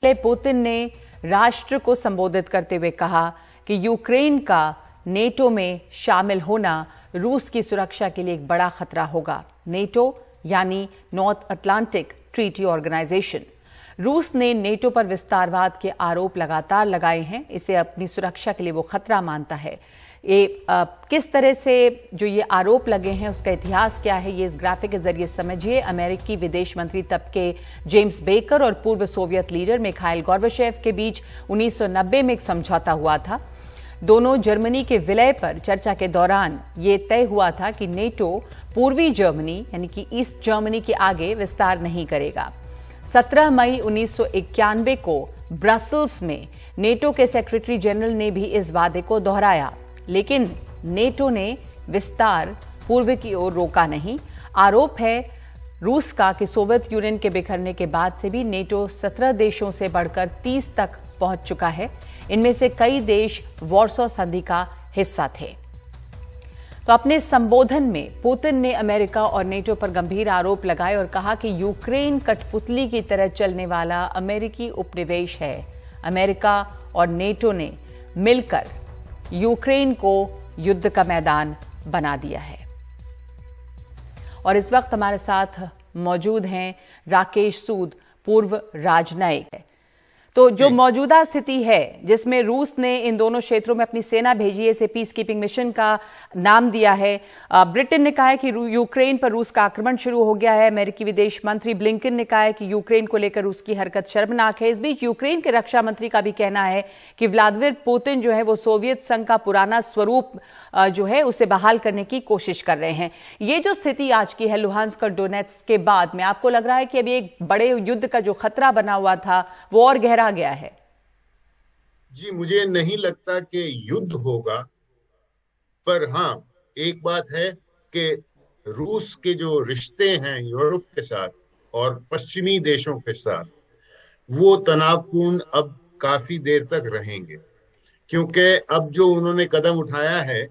Putin ने राष्ट्र को संबोधित करते हुए कहा कि यूक्रेन का नेटो में शामिल होना रूस की सुरक्षा के लिए एक बड़ा खतरा होगा। नेटो यानी नॉर्थ अटलांटिक ट्रीटी ऑर्गेनाइजेशन। रूस ने नेटो पर विस्तारवाद के आरोप लगातार लगाए हैं। इसे अपनी सुरक्षा के लिए वो खतरा मानता है। किस तरह से जो ये आरोप लगे हैं उसका इतिहास क्या है, ये इस ग्राफिक के जरिए समझिए। अमेरिकी विदेश मंत्री तब के जेम्स बेकर और पूर्व सोवियत लीडर मिखाइल गोर्बाचेव के बीच 1990 में एक समझौता हुआ था। दोनों जर्मनी के विलय पर चर्चा के दौरान ये तय हुआ था कि नेटो पूर्वी जर्मनी यानी कि ईस्ट जर्मनी के आगे विस्तार नहीं करेगा। 17 मई 1991 को ब्रसल्स में नेटो के सेक्रेटरी जनरल ने भी इस वादे को दोहराया, लेकिन नेटो ने विस्तार पूर्व की ओर रोका नहीं। आरोप है रूस का कि सोवियत यूनियन के बिखरने के बाद से भी नेटो 17 देशों से बढ़कर 30 तक पहुंच चुका है। इनमें से कई देश वॉर्सो संधि का हिस्सा थे। तो अपने संबोधन में पुतिन ने अमेरिका और नेटो पर गंभीर आरोप लगाए और कहा कि यूक्रेन कठपुतली की तरह चलने वाला अमेरिकी उपनिवेश है। अमेरिका और नेटो ने मिलकर यूक्रेन को युद्ध का मैदान बना दिया है। और इस वक्त हमारे साथ मौजूद हैं राकेश सूद, पूर्व राजनयिक। तो जो मौजूदा स्थिति है जिसमें रूस ने इन दोनों क्षेत्रों में अपनी सेना भेजी है, इसे पीस कीपिंग मिशन का नाम दिया है। ब्रिटेन ने कहा है कि यूक्रेन पर रूस का आक्रमण शुरू हो गया है। अमेरिकी विदेश मंत्री ब्लिंकन ने कहा है कि यूक्रेन को लेकर रूस की हरकत शर्मनाक है। इस बीच यूक्रेन के रक्षा मंत्री का भी कहना है कि व्लादिमीर पुतिन जो है वो सोवियत संघ का पुराना स्वरूप जो है उसे बहाल करने की कोशिश कर रहे हैं। ये जो स्थिति आज की है लुहांस्क और डोनेट्स्क के बाद में, आपको लग रहा है कि अभी एक बड़े युद्ध का जो खतरा बना हुआ था वो और गहरा गया है? जी, मुझे नहीं लगता कि युद्ध होगा, पर हाँ एक बात है कि रूस के जो रिश्ते हैं यूरोप के साथ और पश्चिमी देशों के साथ वो तनावपूर्ण अब काफी देर तक रहेंगे, क्योंकि अब जो उन्होंने कदम उठाया है,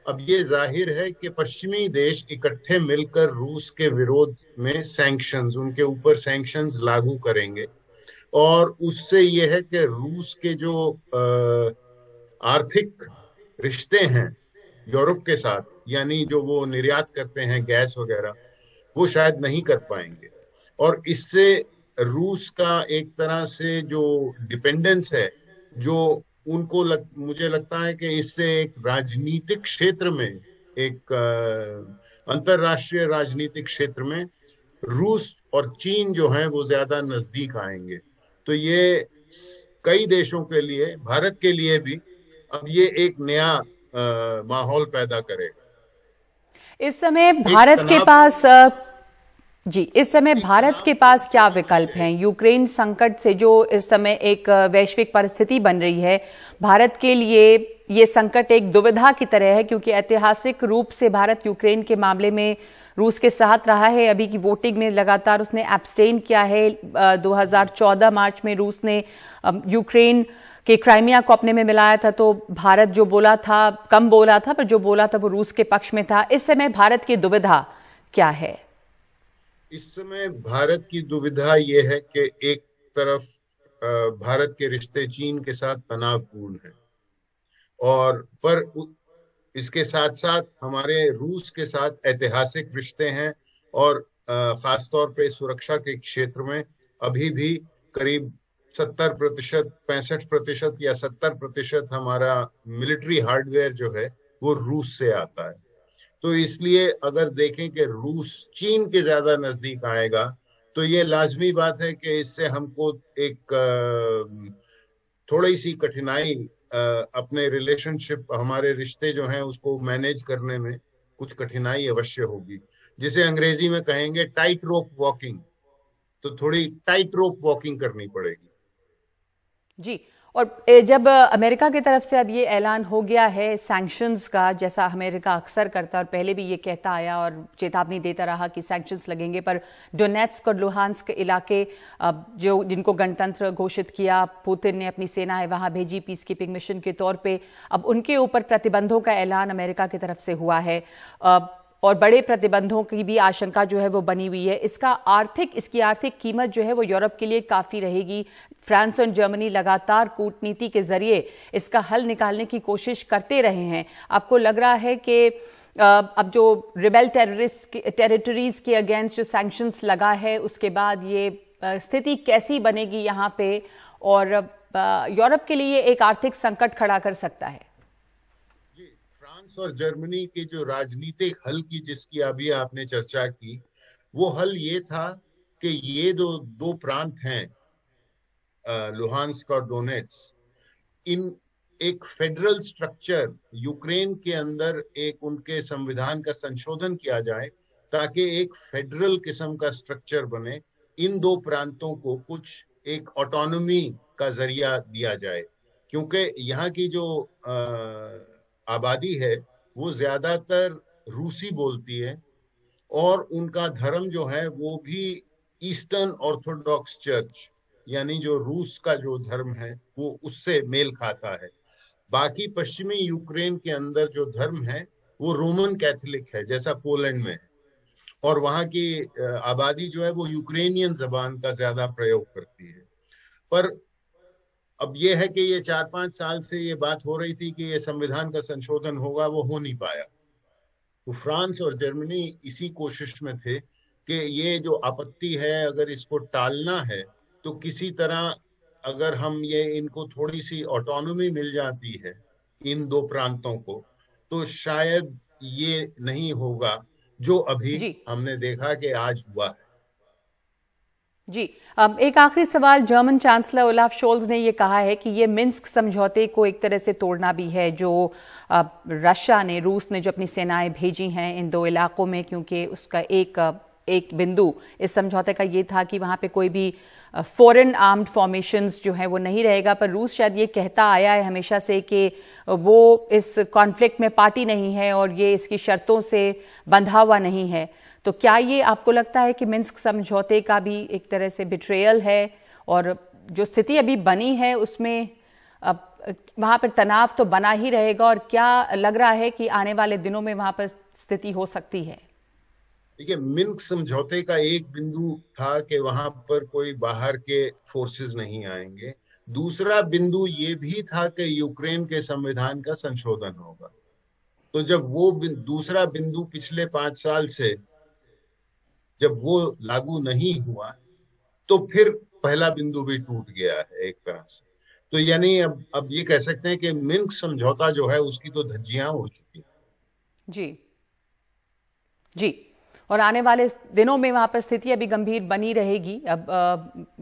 अब ये जाहिर है कि पश्चिमी देश इकट्ठे मिलकर रूस के विरोध में सैंक्शंस, उनके ऊपर सैंक्शंस लागू करेंगे। और उससे यह है कि रूस के जो आर्थिक रिश्ते हैं यूरोप के साथ, यानी जो वो निर्यात करते हैं गैस वगैरह, वो शायद नहीं कर पाएंगे। और इससे रूस का एक तरह से जो डिपेंडेंस है, जो उनको मुझे लगता है कि इससे एक राजनीतिक क्षेत्र में, एक अंतरराष्ट्रीय राजनीतिक क्षेत्र में रूस और चीन जो है वो ज्यादा नजदीक आएंगे। तो ये कई देशों के लिए, भारत के लिए भी अब ये एक नया माहौल पैदा करेगा। इस समय भारत के पास इस समय भारत के पास क्या विकल्प हैं? यूक्रेन संकट से जो इस समय एक वैश्विक परिस्थिति बन रही है, भारत के लिए ये संकट एक दुविधा की तरह है, क्योंकि ऐतिहासिक रूप से भारत यूक्रेन के मामले में रूस के साथ रहा है। अभी की वोटिंग में लगातार उसने एब्सटेन किया है। 2014 मार्च में रूस ने यूक्रेन के क्राइमिया को अपने में मिलाया था, तो भारत जो बोला था कम बोला था, पर जो बोला था वो रूस के पक्ष में था। इस समय भारत की दुविधा क्या है? इस समय भारत की दुविधा यह है कि एक तरफ भारत के रिश्ते चीन के साथ तनावपूर्ण है, और पर इसके साथ साथ हमारे रूस के साथ ऐतिहासिक रिश्ते हैं, और खासतौर पे सुरक्षा के क्षेत्र में अभी भी करीब 70%, 65% या 70% हमारा मिलिट्री हार्डवेयर जो है वो रूस से आता है। तो इसलिए अगर देखें कि रूस चीन के ज्यादा नजदीक आएगा, तो ये लाजमी बात है कि इससे हमको एक थोड़ी सी कठिनाई, अपने रिलेशनशिप, हमारे रिश्ते जो हैं उसको मैनेज करने में कुछ कठिनाई अवश्य होगी, जिसे अंग्रेजी में कहेंगे टाइट रोप वॉकिंग। तो थोड़ी टाइट रोप वॉकिंग करनी पड़ेगी। जी, और जब अमेरिका की तरफ से अब ये ऐलान हो गया है सैंक्शंस का, जैसा अमेरिका अक्सर करता है और पहले भी ये कहता आया और चेतावनी देता रहा कि सैंक्शंस लगेंगे, पर डोनेट्स्क और लुहांस्क इलाके जो जिनको गणतंत्र घोषित किया, पुतिन ने अपनी सेनाएं वहां भेजी पीस कीपिंग मिशन के तौर पे, अब उनके ऊपर प्रतिबंधों का ऐलान अमेरिका की तरफ से हुआ है। और बड़े प्रतिबंधों की भी आशंका जो है वो बनी हुई है। इसकी आर्थिक कीमत जो है वो यूरोप के लिए काफी रहेगी। फ्रांस और जर्मनी लगातार कूटनीति के जरिए इसका हल निकालने की कोशिश करते रहे हैं। आपको लग रहा है कि अब जो रिबेल टेरिटरीज के अगेंस्ट जो सैंक्शंस लगा है उसके बाद ये स्थिति कैसी बनेगी यहाँ पे, और यूरोप के लिए एक आर्थिक संकट खड़ा कर सकता है? फ्रांस और जर्मनी के जो राजनीतिक हल की जिसकी अभी आपने चर्चा की, वो हल ये था कि ये दो प्रांत हैं, लुहांस्क और डोनेट्स्क, इन एक फेडरल स्ट्रक्चर यूक्रेन के अंदर एक उनके संविधान का संशोधन किया जाए ताकि एक फेडरल किस्म का स्ट्रक्चर बने। इन दो प्रांतों को कुछ एक ऑटोनॉमी का जरिया दिया जाए, क्योंकि यहाँ की जो आबादी है वो ज्यादातर रूसी बोलती है और उनका धर्म जो है वो भी ईस्टर्न ऑर्थोडॉक्स चर्च यानी जो रूस का जो धर्म है वो उससे मेल खाता है। बाकी पश्चिमी यूक्रेन के अंदर जो धर्म है वो रोमन कैथोलिक है, जैसा पोलैंड में है, और वहाँ की आबादी जो है वो यूक्रेनियन जबान का ज्यादा प्रयोग करती है। पर अब ये है कि ये 4-5 साल से ये बात हो रही थी कि ये संविधान का संशोधन होगा, वो हो नहीं पाया। तो फ्रांस और जर्मनी इसी कोशिश में थे कि ये जो आपत्ति है अगर इसको टालना है तो किसी तरह अगर हम ये इनको थोड़ी सी ऑटोनॉमी मिल जाती है इन दो प्रांतों को, तो शायद ये नहीं होगा जो अभी हमने देखा कि आज हुआ है। जी, एक आखिरी सवाल। जर्मन चांसलर ओलाफ शोल्ज ने ये कहा है कि ये मिन्स्क समझौते को एक तरह से तोड़ना भी है, जो रूस ने जो अपनी सेनाएं भेजी हैं इन दो इलाकों में, क्योंकि उसका एक बिंदु इस समझौते का ये था कि वहां पे कोई भी फॉरेन आर्म्ड फॉर्मेशंस जो है वो नहीं रहेगा। पर रूस शायद ये कहता आया है हमेशा से कि वो इस कॉन्फ्लिक्ट में पार्टी नहीं है और ये इसकी शर्तों से बंधा हुआ नहीं है। तो क्या ये आपको लगता है कि मिन्स्क समझौते का भी एक तरह से बिट्रेयल है, और जो स्थिति अभी बनी है उसमें वहां पर तनाव तो बना ही रहेगा, और क्या लग रहा है कि आने वाले दिनों में वहां पर स्थिति हो सकती है? देखिए, मिन्स्क समझौते का एक बिंदु था कि वहां पर कोई बाहर के फोर्सेस नहीं आएंगे। दूसरा बिंदु ये भी था कि यूक्रेन के संविधान का संशोधन होगा। तो जब वो दूसरा बिंदु पिछले 5 साल से जब वो लागू नहीं हुआ तो फिर पहला बिंदु भी टूट गया है एक तरह से। तो यानी अब ये कह सकते हैं कि मिन्स्क समझौता जो है उसकी तो धज्जियां उड़ चुकी हैं। जी, और आने वाले दिनों में वहां पर स्थिति अभी गंभीर बनी रहेगी। अब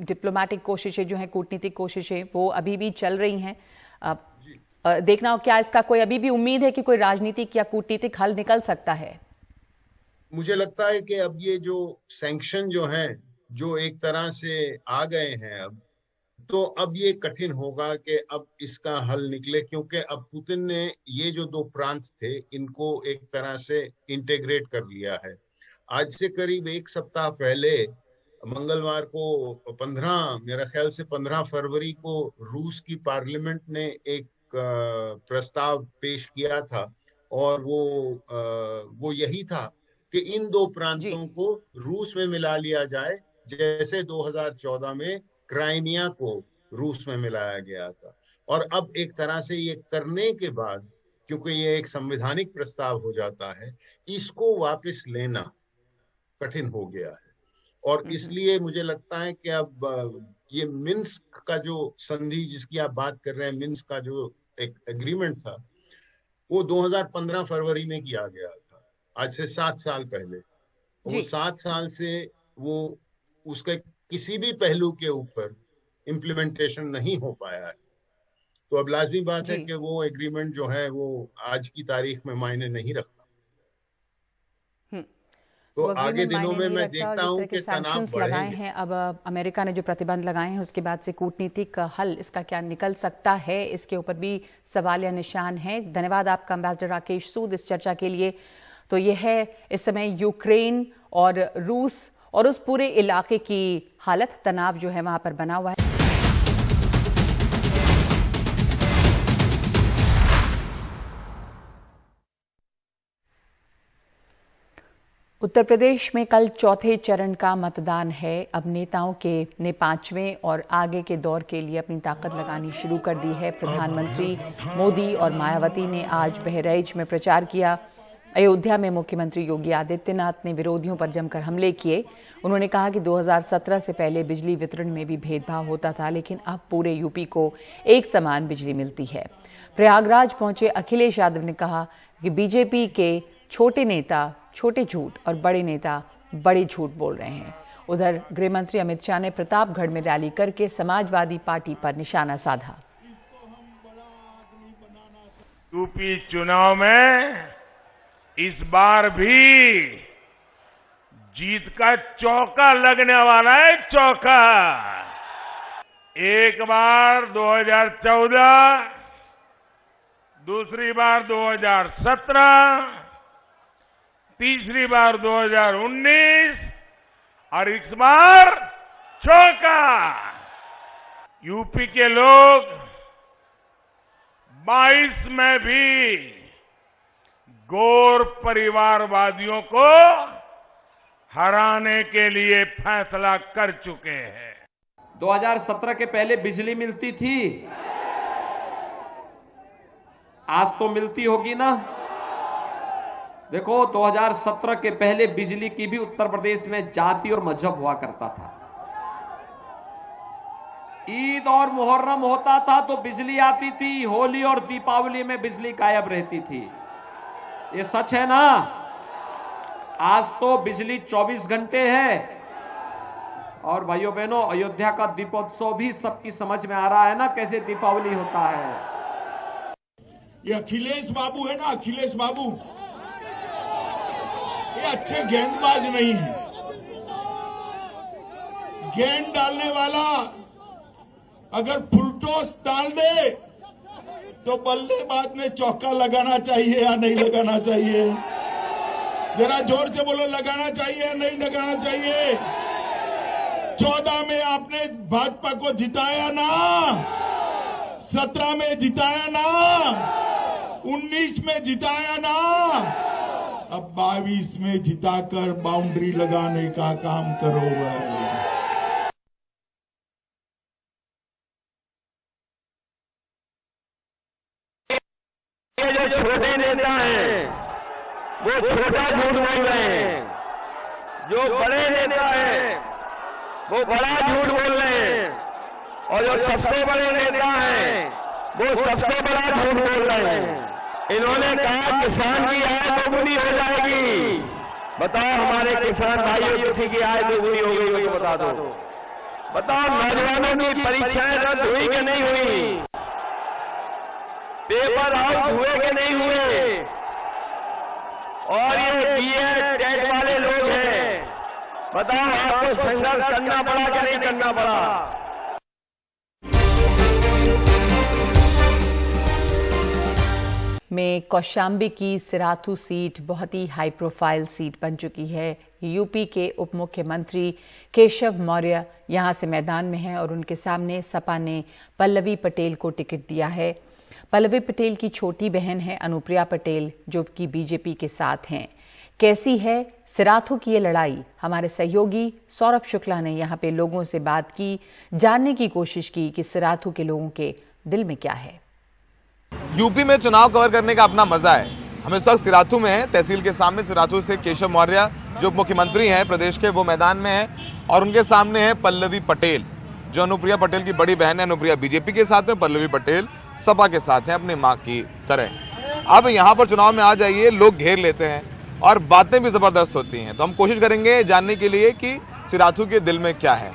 डिप्लोमेटिक कोशिशें जो हैं, कूटनीतिक कोशिशें, वो अभी भी चल रही हैं। देखना हो क्या इसका कोई अभी भी उम्मीद है कि कोई राजनीतिक या कूटनीतिक हल निकल सकता है? मुझे लगता है कि अब ये जो सैंक्शन जो हैं जो एक तरह से आ गए हैं अब, तो अब ये कठिन होगा कि अब इसका हल निकले, क्योंकि अब पुतिन ने ये जो दो प्रांत थे इनको एक तरह से इंटीग्रेट कर लिया है। आज से करीब 1 सप्ताह पहले मंगलवार को मेरा ख्याल से 15 फरवरी को रूस की पार्लियामेंट ने एक प्रस्ताव पेश किया था, और वो यही था कि इन दो प्रांतों को रूस में मिला लिया जाए, जैसे 2014 में क्राइमिया को रूस में मिलाया गया था। और अब एक तरह से ये करने के बाद, क्योंकि ये एक संवैधानिक प्रस्ताव हो जाता है, इसको वापस लेना कठिन हो गया है। और इसलिए मुझे लगता है कि अब ये मिन्स्क का जो संधि जिसकी आप बात कर रहे हैं, मिन्स्क का जो एक एग्रीमेंट था, वो 2015 फरवरी में किया गया था, आज से 7 साल पहले। वो 7 साल से वो उसके किसी भी पहलू के ऊपर इम्प्लीमेंटेशन नहीं हो पाया है। तो अब लाजमी बात है कि वो एग्रीमेंट जो है वो आज की तारीख में मायने नहीं रखता। तो आगे दिनों में मैं देखता हूं कि तनाव लगाए हैं। अब अमेरिका ने जो प्रतिबंध लगाए हैं उसके बाद से कूटनीतिक हल इसका क्या निकल सकता है, इसके ऊपर भी सवाल या निशान है। धन्यवाद आपका एम्बेसडर राकेश सूद इस चर्चा के लिए। तो यह है इस समय यूक्रेन और रूस और उस पूरे इलाके की हालत, तनाव जो है वहां पर बना हुआ है। उत्तर प्रदेश में कल चौथे चरण का मतदान है। अब नेताओं ने पांचवें और आगे के दौर के लिए अपनी ताकत लगानी शुरू कर दी है। प्रधानमंत्री मोदी और मायावती ने आज बहराइच में प्रचार किया। अयोध्या में मुख्यमंत्री योगी आदित्यनाथ ने विरोधियों पर जमकर हमले किए। उन्होंने कहा कि 2017 से पहले बिजली वितरण में भी भेदभाव होता था, लेकिन अब पूरे यूपी को एक समान बिजली मिलती है। प्रयागराज पहुंचे अखिलेश यादव ने कहा कि बीजेपी के छोटे नेता छोटे झूठ और बड़े नेता बड़े झूठ बोल रहे हैं। उधर गृह मंत्री अमित शाह ने प्रतापगढ़ में रैली करके समाजवादी पार्टी पर निशाना साधा। यूपी चुनाव में इस बार भी जीत का चौका लगने वाला है। चौका एक बार 2014, दूसरी बार 2017, तीसरी बार 2019 और इस बार चौका। यूपी के लोग 22 में भी गौर परिवारवादियों को हराने के लिए फैसला कर चुके हैं। 2017 के पहले बिजली मिलती थी, आज तो मिलती होगी ना। देखो 2017 के पहले बिजली की भी उत्तर प्रदेश में जाति और मजहब हुआ करता था। ईद और मुहर्रम होता था तो बिजली आती थी, होली और दीपावली में बिजली गायब रहती थी। ये सच है ना। आज तो बिजली 24 घंटे है। और भाइयों बहनों, अयोध्या का दीपोत्सव भी सबकी समझ में आ रहा है ना, कैसे दीपावली होता है। ये अखिलेश बाबू है ना, अखिलेश बाबू, ये अच्छे गेंदबाज नहीं है। गेंद डालने वाला अगर फुलटॉस डाल दे तो बल्लेबाज ने चौका लगाना चाहिए या नहीं लगाना चाहिए? जरा जोर से बोलो, लगाना चाहिए या नहीं लगाना चाहिए? 14 में आपने भाजपा को जिताया ना, 17 में जिताया ना, 19 में जिताया ना, अब 22 में जिताकर बाउंड्री लगाने का काम करो भाई। जो छोटे नेता हैं वो छोटा झूठ बोल रहे हैं, जो बड़े नेता हैं वो बड़ा झूठ बोल रहे हैं, और जो सबसे बड़े नेता हैं वो सबसे बड़ा झूठ बोल रहे हैं। इन्होंने कहा किसान की आय दोगुनी हो जाएगी। बताओ हमारे किसान भाइयों किसी की आय दोगुनी हो गई तो बता दो। बताओ नौजवानों की परीक्षाएं रद्द हुई कि नहीं हुई? पेपर आउट हुए कि नहीं हुए? और ये बीएड टेट वाले लोग हैं, बताओ आपको संघर्ष करना पड़ा कि नहीं करना पड़ा? में कौशाम्बी की सिराथू सीट बहुत ही हाई प्रोफाइल सीट बन चुकी है। यूपी के उप मुख्यमंत्री केशव मौर्य यहां से मैदान में हैं और उनके सामने सपा ने पल्लवी पटेल को टिकट दिया है। पल्लवी पटेल की छोटी बहन है अनुप्रिया पटेल, जो कि बीजेपी के साथ हैं। कैसी है सिराथू की ये लड़ाई? हमारे सहयोगी सौरभ शुक्ला ने यहाँ पे लोगों से बात की, जानने की कोशिश की कि सिराथू के लोगों के दिल में क्या है। यूपी में चुनाव कवर करने का अपना मजा है। हम इस वक्त सिराथू में हैं, तहसील के सामने। सिराथू से केशव मौर्य जो मुख्यमंत्री हैं प्रदेश के, वो मैदान में हैं और उनके सामने है पल्लवी पटेल जो अनुप्रिया पटेल की बड़ी बहन है। अनुप्रिया बीजेपी के साथ है, पल्लवी पटेल सपा के साथ है अपनी मां की तरह। अब यहाँ पर चुनाव में आ जाइए, लोग घेर लेते हैं और बातें भी जबरदस्त होती हैं। तो हम कोशिश करेंगे जानने के लिए कि सिराथू के दिल में क्या है।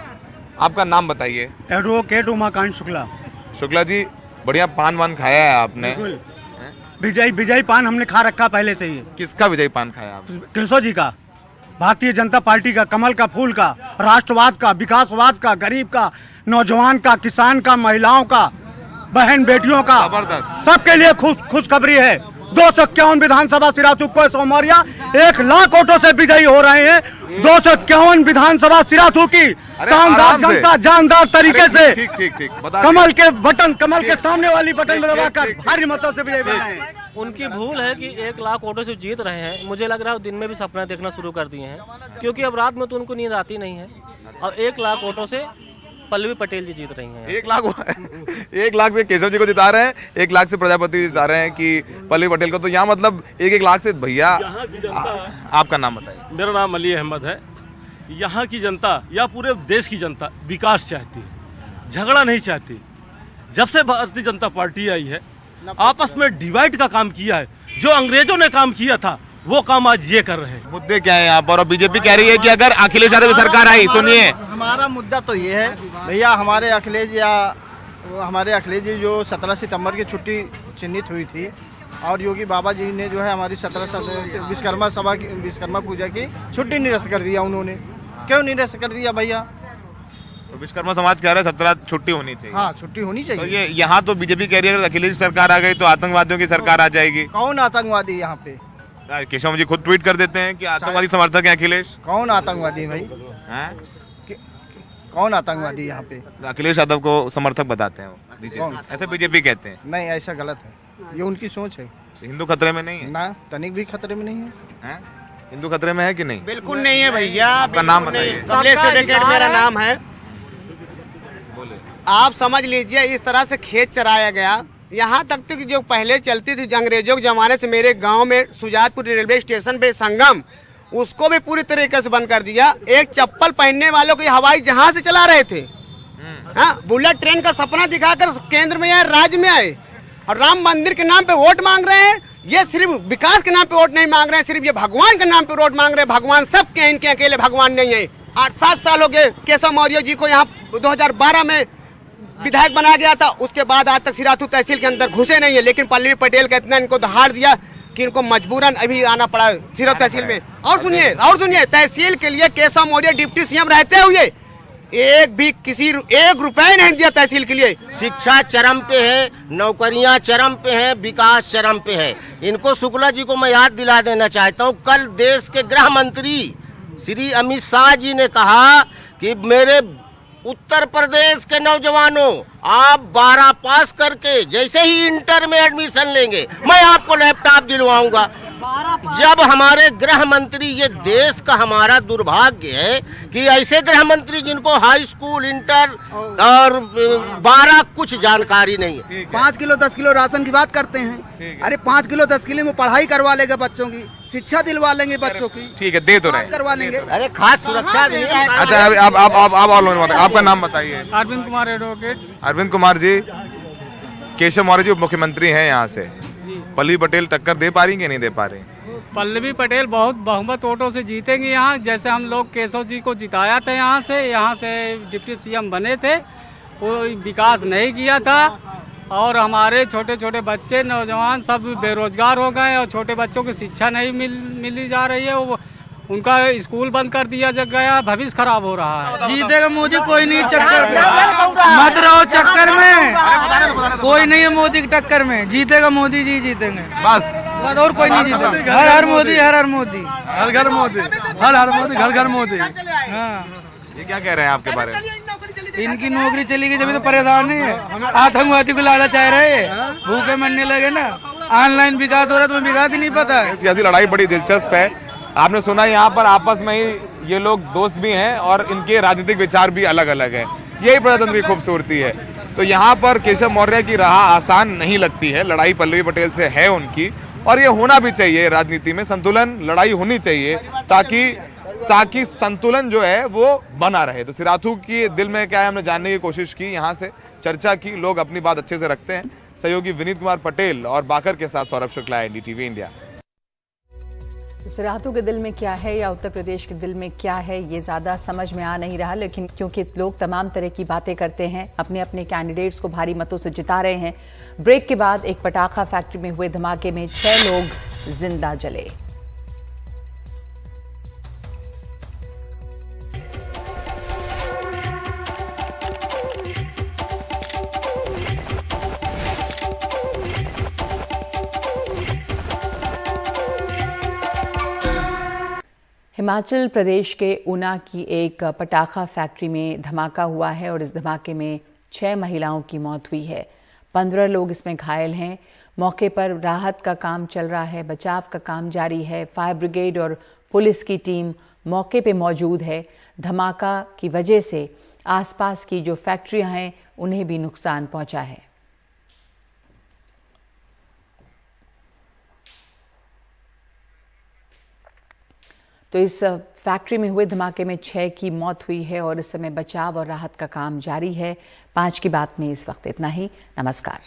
आपका नाम बताइए। एडवोकेट उमाकांत शुक्ला। शुक्ला जी, बढ़िया पान वान खाया है आपने? विजयी पान हमने खा रखा पहले से ही। किसका विजयी पान खाया आपने? केशव जी का, भारतीय जनता पार्टी का, कमल का फूल का, राष्ट्रवाद का, विकासवाद का, गरीब का, नौजवान का, किसान का, महिलाओं का, बहन बेटियों का, जबरदस्त। सबके लिए खुशखबरी है। 251 विधानसभा सिराथू केशव मौर्य 1 लाख वोटों से विजयी हो रहे हैं। 251 विधानसभा सिराथू की शानदार जनता जानदार तरीके से कमल के सामने वाली बटन में दबाकर भारी मतों से विजयी बने हैं। उनकी भूल है कि 1 लाख वोटों से जीत रहे हैं। मुझे लग रहा है दिन में भी सपना देखना शुरू कर दिए हैं, क्योंकि अब रात में तो उनको नींद आती नहीं है। और 1 लाख वोटों से पल्लवी पटेल जी जीत रही हैं। 1 लाख से केशव जी को जिता रहे हैं, 1 लाख से प्रजापति जी जिता रहे हैं कि पल्लवी पटेल को। तो यहाँ मतलब 1-1 लाख से। भैया आपका नाम बताइए। मेरा नाम अली अहमद है। यहाँ की जनता या पूरे देश की जनता विकास चाहती है, झगड़ा नहीं चाहती। जब से भारतीय जनता पार्टी आई है आपस में डिवाइड का काम किया है। जो अंग्रेजों ने काम किया था वो काम आज ये कर रहे हैं। मुद्दे क्या है यहाँ पर? और बीजेपी कह रही है कि अगर अखिलेश यादव की सरकार आई, सुनिए, हमारा मुद्दा तो ये है भैया, हमारे अखिलेश जी जो 17 सितंबर की छुट्टी चिन्हित हुई थी और योगी बाबा जी ने जो है हमारी 17 विश्वकर्मा पूजा की छुट्टी निरस्त कर दिया। उन्होंने क्यों निरस्त कर दिया भैया? तो विश्वकर्मा समाज कह रहा है 17 छुट्टी होनी चाहिए। हाँ, छुट्टी होनी चाहिए। तो ये यहाँ तो बीजेपी कह रही है अगर अखिलेश सरकार आ गई तो आतंकवादियों की सरकार आ जाएगी। कौन आतंकवादी यहाँ पे? केशव जी खुद ट्वीट कर देते हैं कि आतंकवादी समर्थक है अखिलेश। कौन आतंकवादी भाई? कौन आतंकवादी यहाँ पे? अखिलेश यादव को समर्थक बताते हैं, ऐसे बीजेपी कहते हैं। नहीं, ऐसा गलत है, ये उनकी सोच है। हिंदू खतरे में नहीं है ना, तनिक भी खतरे में नहीं है। हिंदू खतरे में है कि नहीं? बिल्कुल नहीं है भैया। आपका नाम बताइए। कमलेश सेडेकेट मेरा नाम है। आप समझ लीजिए, इस तरह से खेत चराया गया। यहाँ तक तो जो पहले चलती थी अंग्रेजों के जमाने से, मेरे गांव में सुजातपुर रेलवे स्टेशन पे संगम, उसको भी पूरी तरीके से बंद कर दिया। एक चप्पल पहनने वालों को हवाई जहाज से चला रहे थे। हाँ, बुलेट ट्रेन का सपना दिखाकर केंद्र में आए, राज्य में आए, और राम मंदिर के नाम पे वोट मांग रहे हैं। ये सिर्फ विकास के नाम पे वोट नहीं मांग रहे हैं, सिर्फ ये भगवान के नाम पे वोट मांग रहे हैं। भगवान सबके हैं, इनके अकेले भगवान नहीं है। 8-7 साल हो गए केशव मौर्य जी को यहाँ 2012 में विधायक बनाया गया था, उसके बाद आज तक सिराथू तहसील के अंदर घुसे नहीं है। लेकिन पल्लवी पटेल का इतना इनको दहाड़ दिया कि इनको मजबूरन अभी आना पड़ा सिराथू तहसील में। और सुनिए, तहसील के लिए केशव मौर्य डिप्टी सीएम रहते हुए एक रुपए नहीं दिया तहसील के लिए। शिक्षा चरम पे है, नौकरियां चरम पे है, विकास चरम पे है। इनको शुक्ला जी को मैं याद दिला देना चाहता हूँ, कल देश के गृह मंत्री श्री अमित शाह जी ने कहा कि मेरे उत्तर प्रदेश के नौजवानों, आप 12 पास करके जैसे ही इंटर में एडमिशन लेंगे मैं आपको लैपटॉप दिलवाऊंगा। जब हमारे गृह मंत्री, ये देश का हमारा दुर्भाग्य है कि ऐसे गृह मंत्री जिनको हाई स्कूल, इंटर और 12 कुछ जानकारी नहीं है। 5 किलो 10 किलो राशन की बात करते हैं। अरे 5 किलो 10 किलो में पढ़ाई करवा लेंगे, बच्चों की शिक्षा दिलवा लेंगे, बच्चों की। ठीक है, दे तो रहे, करवा लेंगे। अरे खास सुरक्षा भी है। अच्छा, आप आपका नाम बताइए। अरविंद कुमार एडवोकेट। अरविंद कुमार जी, केशव मौर्य जी उप मुख्यमंत्री हैं यहाँ से, पल्लवी पटेल टक्कर दे पा रही कि नहीं दे पा रही? पल्लवी पटेल बहुत बहुमत वोटों से जीतेंगे यहाँ। जैसे हम लोग केशव जी को जिताया था, यहाँ से डिप्टी सीएम बने थे, कोई विकास नहीं किया था। और हमारे छोटे छोटे बच्चे, नौजवान सब बेरोजगार हो गए और छोटे बच्चों की शिक्षा नहीं मिली जा रही है। वो उनका स्कूल बंद कर दिया गया, भविष्य खराब हो रहा है। जीतेगा मोदी, कोई नहीं चक्कर में, मत रहो चक्कर में, कोई नहीं है मोदी की टक्कर में। जीतेगा मोदी जी, जीतेंगे बस, और कोई नहीं जीतेगा। हर हर मोदी, हर हर मोदी, हर घर मोदी, हर हर मोदी, घर घर मोदी। हाँ, ये क्या कह रहे हैं आपके बारे में? इनकी नौकरी चली गई, जब तो परेशान नहीं है। आतंकवादी को लाना चाह रहे हैं, भूखे मरने लगे ना। ऑनलाइन विकास हो रहा है, तो विकास ही नहीं पता है। सियासी लड़ाई बड़ी दिलचस्प है। आपने सुना यहाँ पर आपस में ही ये लोग दोस्त भी हैं और इनके राजनीतिक विचार भी अलग अलग हैं। यही प्रजातंत्र की खूबसूरती है। तो यहाँ पर केशव मौर्य की राह आसान नहीं लगती है, लड़ाई पल्लवी पटेल से है उनकी, और ये होना भी चाहिए। राजनीति में संतुलन, लड़ाई होनी चाहिए ताकि संतुलन जो है वो बना रहे। तो सिराथू की दिल में क्या है, हमने जानने की कोशिश की, यहाँ से चर्चा की, लोग अपनी बात अच्छे से रखते हैं। सहयोगी विनीत कुमार पटेल और बाकर के साथ सौरभ शुक्ला, एनडीटीवी इंडिया। सिराथू के दिल में क्या है या उत्तर प्रदेश के दिल में क्या है, ये ज्यादा समझ में आ नहीं रहा। लेकिन क्योंकि लोग तमाम तरह की बातें करते हैं, अपने अपने कैंडिडेट्स को भारी मतों से जिता रहे हैं। ब्रेक के बाद एक पटाखा फैक्ट्री में हुए धमाके में 6 लोग जिंदा जले। हिमाचल प्रदेश के ऊना की एक पटाखा फैक्ट्री में धमाका हुआ है और इस धमाके में 6 महिलाओं की मौत हुई है। 15 लोग इसमें घायल हैं। मौके पर राहत का काम चल रहा है, बचाव का काम जारी है। फायर ब्रिगेड और पुलिस की टीम मौके पे मौजूद है। धमाका की वजह से आसपास की जो फैक्ट्रियां हैं उन्हें भी नुकसान पहुंचा है। तो इस फैक्ट्री में हुए धमाके में 6 की मौत हुई है और इस समय बचाव और राहत का काम जारी है। 5 की बात में इस वक्त इतना ही। नमस्कार।